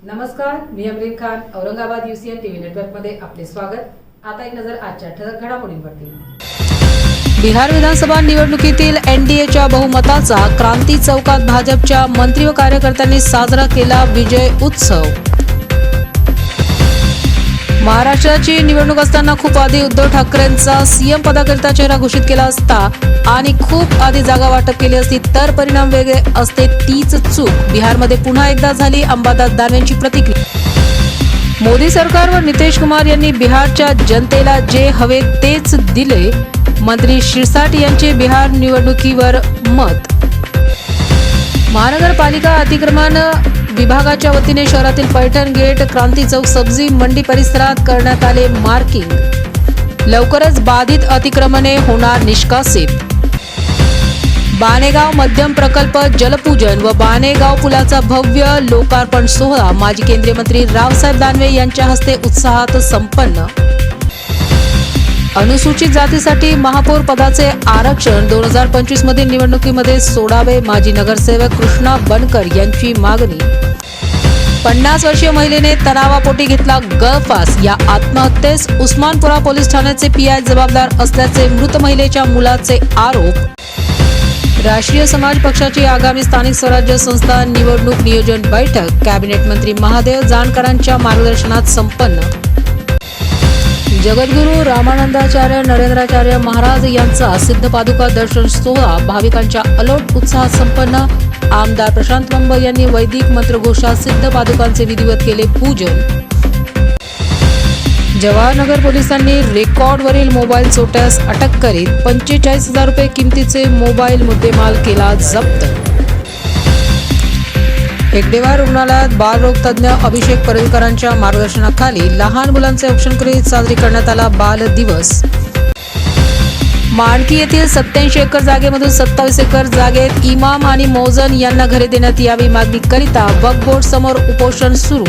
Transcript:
नमस्कार, मी Amreen Khan. Aurangabad UCN TV network मध्ये आपले स्वागत. आता एक नजर आजच्या ठळक घडामोडींवरती. बिहार विधानसभा निवडणुकीतील NDAच्या बहुमताचा क्रांती चौकात भाजपच्या मंत्री व कार्यकर्त्यांनी साजरा केला विजय उत्सव. महाराष्ट्राची निवडणूक असताना खूप आधी उद्धव ठाकरेंचा CM पदाकरिता चेहरा घोषित केला असता आणि खूप आधी जागा वाटप केली असती तर परिणाम वेगळे असते. तीच चूक बिहारमध्ये पुन्हा एकदा झाली. अंबादास दानवेंची प्रतिक्रिया. मोदी सरकार व नितीश कुमार यांनी बिहारच्या जनतेला जे हवे तेच दिले. मंत्री शिरसाट यांचे बिहार निवडणुकीवर मत. महानगरपालिका अतिक्रमण विभागाच्या वतीने शहरातील पैठण गेट, क्रांती चौक, सब्जी मंडी परिसरात करण्यात आले मार्किंग. लवकरच बाधित अतिक्रमणे होणार निष्कासित. बाणेगाव मध्यम प्रकल्प जलपूजन व बाणेगाव पुलाचा भव्य लोकार्पण सोहळा माजी केंद्रीय मंत्री रावसाहेब दानवे यांच्या हस्ते उत्साहात संपन्न. अनुसूचित जातीसाठी महापौर पदाचे आरक्षण 2025 मधील निवडणुकीमध्ये सोडावे. माजी नगरसेवक कृष्णा बनकर यांची मागणी. 50 वर्षीय महिलेने तणावापोटी घेतला गळफास. या आत्महत्येस उस्मानपुरा पोलीस ठाण्याचे PI जबाबदार असल्याचे मृत महिलेच्या मुलाचे आरोप. राष्ट्रीय समाज पक्षाची आगामी स्थानिक स्वराज्य संस्था निवडणूक नियोजन बैठक कॅबिनेट मंत्री महादेव जानकरांच्या मार्गदर्शनात संपन्न. जगद्गुरू रामानंदाचार्य नरेंद्राचार्य महाराज यांचा सिद्ध पादुका दर्शन सोहळा भाविकांच्या अलोट उत्साहात संपन्न. आमदार प्रशांत बंब यांनी वैदिक मंत्रघोषात सिद्ध पादुकांचे विधिवत केले पूजन. जवाहरनगर पोलिसांनी रेकॉर्डवरील मोबाईल चोरट्यास अटक करीत 45,000 रुपये किमतीचे मोबाईल मुद्देमाल केला जप्त. हेगडेवार रुग्णालयात बालरोग तज्ज्ञ अभिषेक परेलकरांच्या मार्गदर्शनाखाली लहान मुलांचे औक्षण करीत साजरी करण्यात आला बाल दिवस. माणकी येथील 87 एकर जागेमधून 27 एकर जागेत इमाम आणि मौजन यांना घरे देण्यात यावी मागणी करिता वक्फ बोर्ड समोर उपोषण सुरू.